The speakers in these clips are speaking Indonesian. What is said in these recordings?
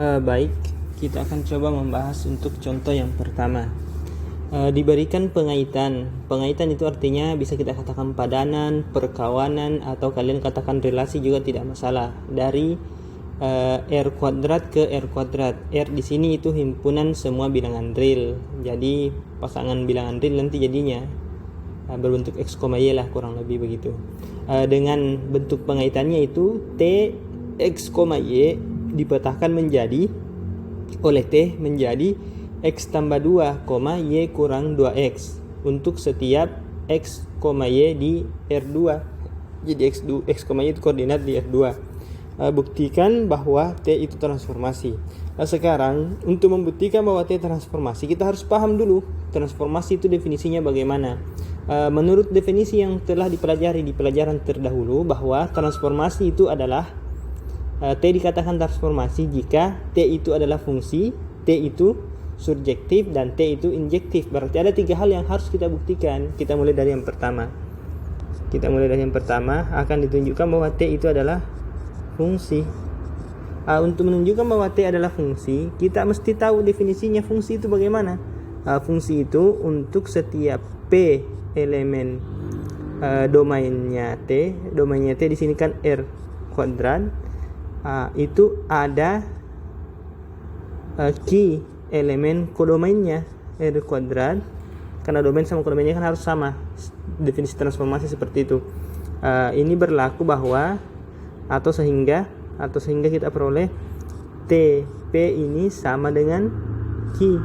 Baik, kita akan coba membahas untuk contoh yang pertama. Diberikan pengaitan. Pengaitan itu artinya bisa kita katakan padanan, perkawanan, atau kalian katakan relasi juga tidak masalah. Dari R kuadrat ke R kuadrat. R di sini itu himpunan semua bilangan real. Jadi pasangan bilangan real nanti jadinya berbentuk X, Y lah, kurang lebih begitu. Dengan bentuk pengaitannya itu T, X, Y dipetahkan menjadi oleh T menjadi X tambah 2, Y kurang 2X untuk setiap X, Y di R2. Jadi X, Y itu koordinat di R2. Buktikan bahwa T itu transformasi. Sekarang untuk membuktikan bahwa T transformasi, kita harus paham dulu transformasi itu definisinya bagaimana. Menurut definisi yang telah dipelajari di pelajaran terdahulu, bahwa transformasi itu adalah T dikatakan transformasi jika T itu adalah fungsi, T itu surjektif, dan T itu injektif. Berarti ada 3 hal yang harus kita buktikan. Kita mulai dari yang pertama. Akan ditunjukkan bahwa T itu adalah fungsi. Untuk menunjukkan bahwa T adalah fungsi, kita mesti tahu definisinya fungsi itu bagaimana. Fungsi itu untuk setiap P elemen domainnya T di sini kan R kuadrat. Itu ada key elemen kodomainnya R kuadrat, karena domain sama kodomainnya kan harus sama. Definisi transformasi seperti itu. Ini berlaku bahwa sehingga kita peroleh TP ini sama dengan key.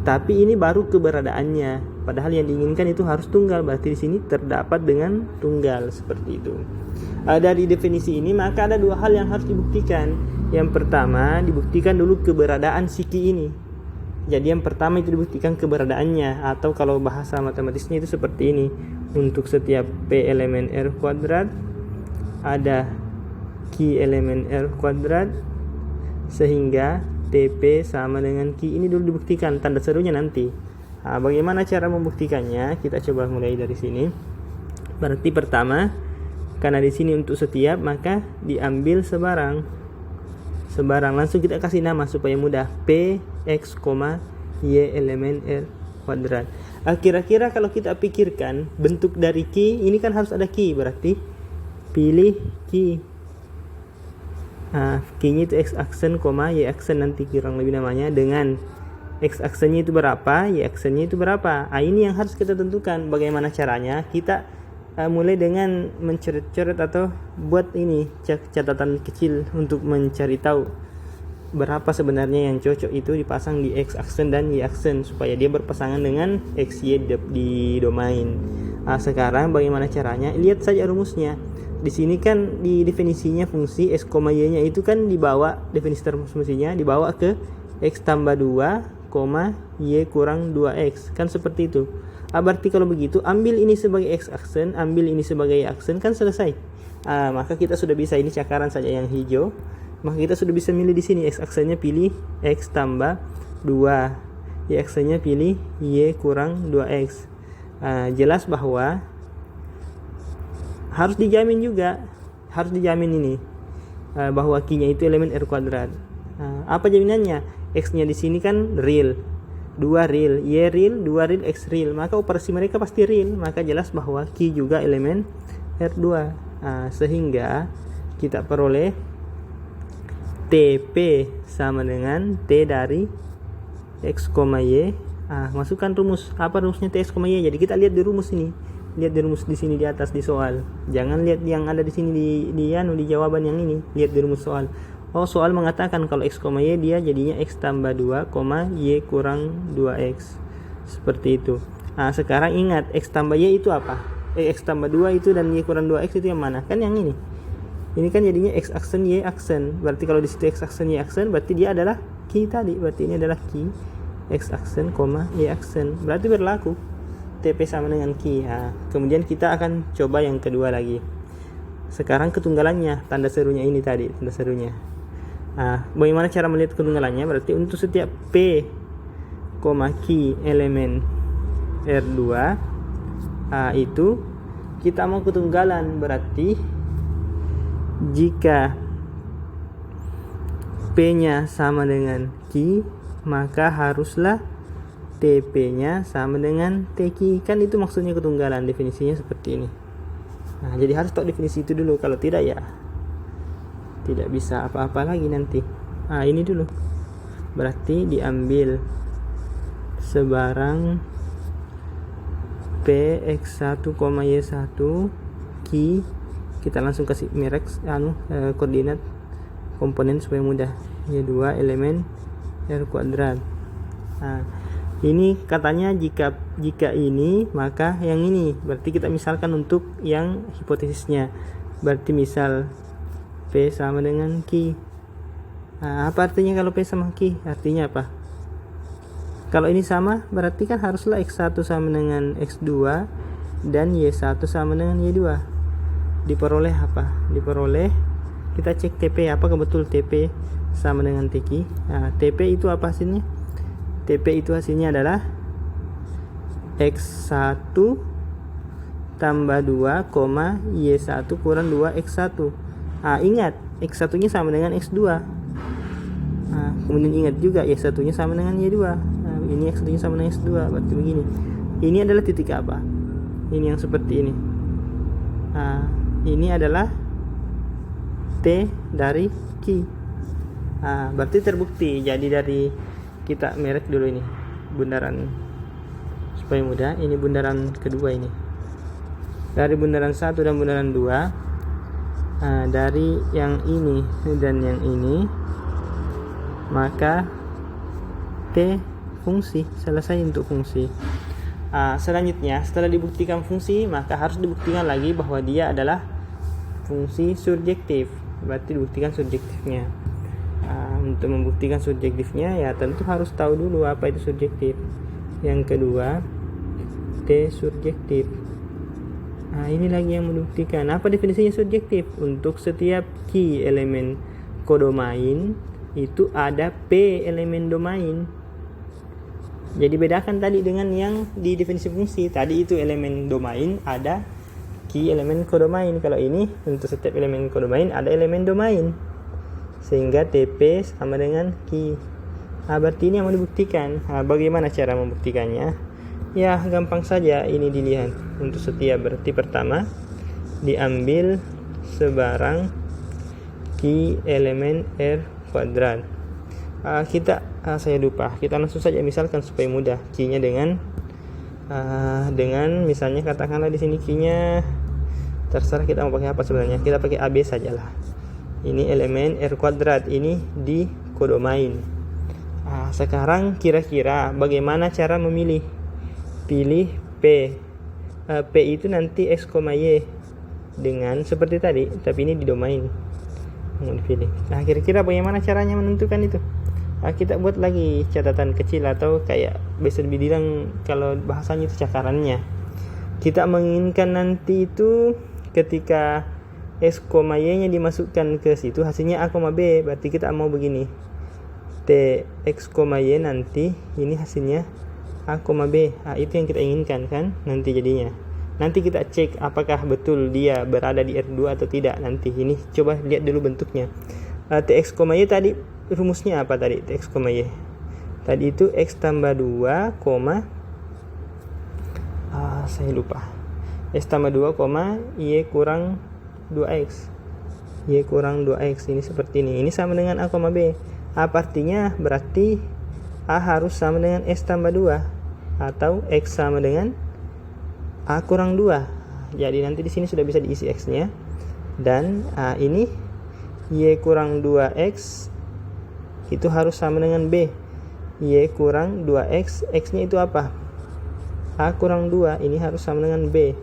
Tapi ini baru keberadaannya. Padahal yang diinginkan itu harus tunggal. Berarti di sini terdapat dengan tunggal seperti itu. Dari definisi ini maka ada 2 hal yang harus dibuktikan. Yang pertama, dibuktikan dulu keberadaan si key ini. Jadi yang pertama itu dibuktikan keberadaannya, atau kalau bahasa matematisnya itu seperti ini. Untuk setiap P elemen R kuadrat ada key elemen R kuadrat, sehingga TP sama dengan key. Ini dulu dibuktikan, tanda serunya nanti. Bagaimana cara membuktikannya? Kita coba mulai dari sini. Berarti pertama, karena di sini untuk setiap, maka diambil sebarang. Langsung kita kasih nama supaya mudah. P X, Y elemen R kuadrat. Kira-kira kalau kita pikirkan bentuk dari key, ini kan harus ada key, berarti pilih key. Key-nya itu X aksen, Y aksen nanti kurang lebih namanya, dengan X aksennya itu berapa, Y aksennya itu berapa. Ini yang harus kita tentukan. Bagaimana caranya? Kita mulai dengan mencoret-coret atau buat ini catatan kecil untuk mencari tahu berapa sebenarnya yang cocok itu dipasang di X aksen dan Y aksen supaya dia berpasangan dengan X, Y di domain. Sekarang bagaimana caranya? Lihat saja rumusnya. Di sini kan di definisinya fungsi X, Y-nya itu kan dibawa, definisi fungsinya dibawa ke X tambah 2, Y kurang 2X. Kan seperti itu. Berarti kalau begitu, ambil ini sebagai X aksen, ambil ini sebagai Y aksen, kan selesai. Maka kita sudah bisa, ini cakaran saja yang hijau. Maka kita sudah bisa milih di sini. X aksennya pilih X tambah 2. Y aksennya pilih Y kurang 2X. Jelas bahwa harus dijamin ini bahwa key-nya itu elemen R kuadrat. Apa jaminannya? X-nya di sini kan real, 2 real, Y real, 2 real, X real. Maka operasi mereka pasti real. Maka jelas bahwa key juga elemen R2. Sehingga kita peroleh TP sama dengan T dari X, Y. Masukkan rumus. Apa rumusnya T, X, Y? Jadi kita lihat di rumus ini. Lihat di rumus di sini di atas di soal. Jangan lihat yang ada di sini di jawaban yang ini. Lihat di rumus soal. Soal mengatakan kalau X, Y dia jadinya X tambah 2, Y kurang 2X. Seperti itu. Sekarang ingat, X tambah Y itu apa? X tambah 2 itu dan Y kurang 2X itu yang mana? Kan yang ini. Ini kan jadinya X aksen, Y aksen. Berarti kalau di situ X aksen, Y aksen, berarti dia adalah key tadi. Berarti ini adalah key X aksen, Y aksen. Berarti berlaku TP sama dengan key. Kemudian kita akan coba yang kedua lagi. Sekarang ketunggalannya, tanda serunya ini tadi, tanda serunya. Bagaimana cara melihat ketunggalannya? Berarti untuk setiap P, key elemen R2, itu kita mau ketunggalan. Berarti jika P-nya sama dengan Q, maka haruslah TP-nya sama dengan TQ. Kan itu maksudnya ketunggalan, definisinya seperti ini. Nah, jadi harus tahu definisi itu dulu, kalau tidak ya tidak bisa apa-apa lagi nanti. Nah, ini dulu. Berarti diambil sebarang P X1, Y1 Q, kita langsung kasih merek koordinat komponen supaya mudah. Y2 elemen R kuadrat. Nah, ini katanya jika ini maka yang ini. Berarti kita misalkan untuk yang hipotesisnya. Berarti misal P sama dengan Q. Nah, apa artinya kalau P sama Q? Artinya apa? Kalau ini sama, berarti kan haruslah X1 sama dengan X2 dan Y1 sama dengan Y2. Diperoleh apa? Diperoleh, kita cek TP, apakah betul TP sama dengan TQ. Nah, TP itu apa hasilnya? TP itu hasilnya adalah X1 tambah 2, Y1 kurang 2X1. Nah, ingat, X1 nya sama dengan X2. Nah, kemudian ingat juga Y1 nya sama dengan Y2. Nah, ini X1 nya sama dengan X2, berarti begini. Ini adalah titik apa? Ini yang seperti ini. Nah, ini adalah T dari Q. Nah, berarti terbukti. Jadi dari kita merek dulu ini bundaran supaya mudah. Ini bundaran kedua ini. Dari bundaran 1 dan bundaran 2, nah, dari yang ini dan yang ini, maka T fungsi. Selesai untuk fungsi. Selanjutnya setelah dibuktikan fungsi, maka harus dibuktikan lagi bahwa dia adalah fungsi surjektif. Berarti dibuktikan subjektifnya. Untuk membuktikan subjektifnya ya tentu harus tahu dulu apa itu subjektif. Yang kedua, T surjektif. Nah, ini lagi yang membuktikan apa definisinya subjektif. Untuk setiap Q elemen kodomain itu ada P elemen domain. Jadi bedakan tadi dengan yang di definisi fungsi. Tadi itu elemen domain ada Q elemen kodomain. Kalau ini untuk setiap elemen kodomain ada elemen domain. Sehingga TP sama dengan Q. Nah, berarti ini yang mau dibuktikan. Nah, bagaimana cara membuktikannya? Ya, gampang saja. Ini dilihat untuk setiap. Berarti pertama diambil sebarang Q elemen R kuadrat. Saya lupa. Kita langsung saja misalkan supaya mudah. Q-nya dengan misalnya katakanlah di sini Q-nya terserah kita mau pakai apa sebenarnya. Kita pakai AB sajalah. Ini elemen R kuadrat, ini di kodomain. Sekarang kira-kira bagaimana cara memilih? Pilih P. P itu nanti X, Y dengan seperti tadi, tapi ini di domain. Mau dipilih. Nah, kira-kira bagaimana caranya menentukan itu? Kita buat lagi catatan kecil atau kayak bisa dibilang kalau bahasanya itu cakarannya. Kita menginginkan nanti itu ketika X, Y nya dimasukkan ke situ hasilnya A, B. Berarti kita mau begini. T X, Y nanti ini hasilnya A, B. Itu yang kita inginkan kan nanti jadinya. Nanti kita cek apakah betul dia berada di R2 atau tidak nanti. Ini coba lihat dulu bentuknya. Tx, Y tadi rumusnya apa tadi? Tx, Y tadi itu X tambah 2, saya lupa. X tambah 2, Y kurang 2X. Y kurang 2X. Ini seperti ini. Ini sama dengan A, B. Apa artinya? Berarti A harus sama dengan X tambah 2 atau X sama dengan A kurang 2. Jadi nanti di sini sudah bisa diisi X-nya. Dan ini Y kurang 2X itu harus sama dengan B. Y kurang 2X. X-nya itu apa? A kurang 2. Ini harus sama dengan B.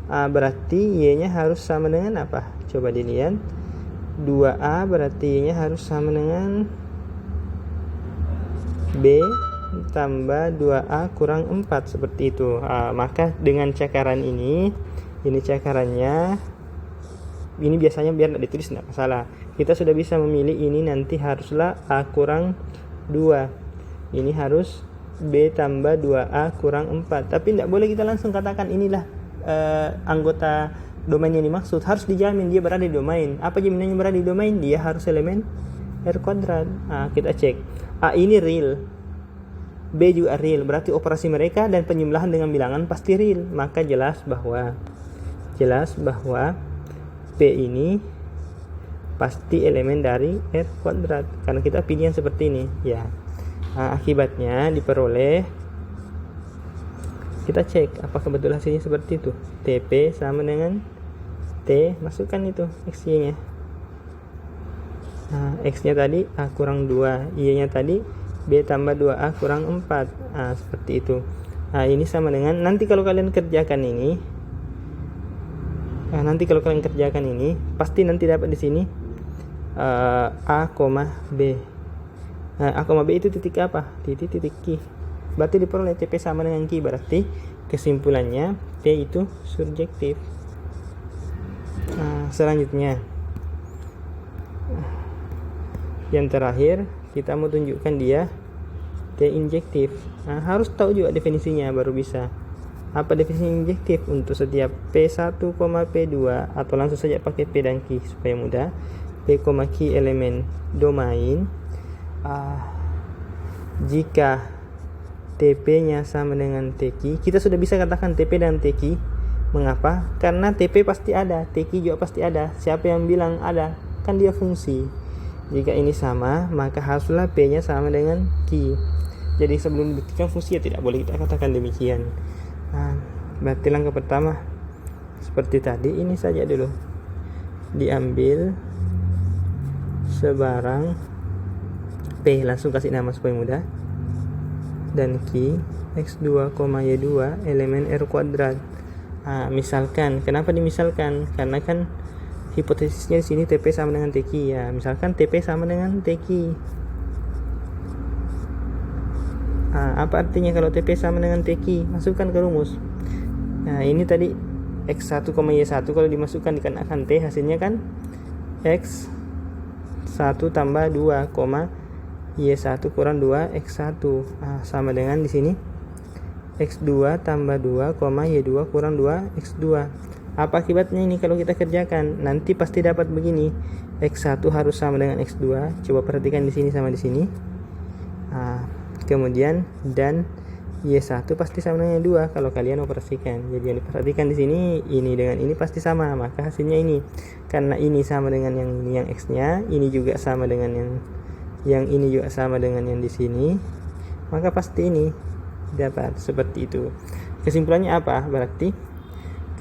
Berarti Y-nya harus sama dengan apa? Coba dilihat. 2A berarti Y-nya harus sama dengan B tambah 2A kurang 4. Seperti itu. Maka dengan cakaran ini cakarannya. Ini biasanya biar tidak ditulis tidak masalah. Kita sudah bisa memilih ini nanti haruslah A kurang 2. Ini harus B tambah 2A kurang 4. Tapi tidak boleh kita langsung katakan inilah anggota domain yang dimaksud. Harus dijamin dia berada di domain. Apa jaminannya berada di domain? Dia harus elemen R kuadrat. Kita cek. Ini real, B juga real, berarti operasi mereka dan penjumlahan dengan bilangan pasti real. Maka jelas bahwa P ini pasti elemen dari R kuadrat karena kita pilih yang seperti ini ya. Akibatnya diperoleh, kita cek apakah betul hasilnya seperti itu. TP sama dengan T, masukkan itu X-nya. X-nya tadi A kurang 2, Y-nya tadi B tambah 2A kurang 4. Seperti itu. Ini sama dengan, nanti kalau kalian kerjakan ini, pasti nanti dapat di sini A, B. A, B itu titik apa? Titik Q. Berarti diperoleh TP sama dengan Q. Berarti kesimpulannya T itu surjektif. Selanjutnya, yang terakhir kita mau tunjukkan dia T injektif. Harus tahu juga definisinya baru bisa. Apa definisi injektif? Untuk setiap P1, P2 atau langsung saja pakai P dan Q supaya mudah. P, Q elemen domain. Jika TP-nya sama dengan TQ, kita sudah bisa katakan TP dan TQ. Mengapa? Karena TP pasti ada, TQ juga pasti ada. Siapa yang bilang ada? Kan dia fungsi. Jika ini sama, maka haruslah P-nya sama dengan Q. Jadi sebelum dibuktikan fungsi ya tidak boleh kita katakan demikian. Berarti langkah pertama seperti tadi, ini saja dulu. Diambil sebarang P, langsung kasih nama supaya mudah. Dan Q X2, Y2 elemen R kuadrat. Misalkan, kenapa dimisalkan? Karena kan hipotesisnya di sini TP sama dengan TQ ya. Misalkan TP sama dengan TQ. Apa artinya kalau TP sama dengan TQ? Masukkan ke rumus. Ini tadi X1, Y1 kalau dimasukkan dikenakan T, hasilnya kan X1 tambah 2, Y1 kurang 2 X1. Sama dengan di sini X2 tambah 2, Y2 kurang 2 X2. Apa akibatnya ini kalau kita kerjakan? Nanti pasti dapat begini. X1 harus sama dengan X2. Coba perhatikan di sini sama di sini. Kemudian dan Y1 pasti sama dengan 2 kalau kalian operasikan. Jadi yang diperhatikan di sini, ini dengan ini pasti sama, maka hasilnya ini. Karena ini sama dengan yang X-nya, ini juga sama dengan yang ini juga sama dengan yang di sini, maka pasti ini dapat seperti itu. Kesimpulannya apa? Berarti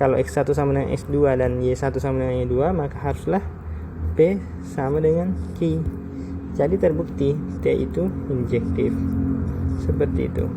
kalau X1 sama dengan X2 dan Y1 sama dengan Y2, maka haruslah P sama dengan Q. Jadi terbukti T itu injektif. Seperti itu.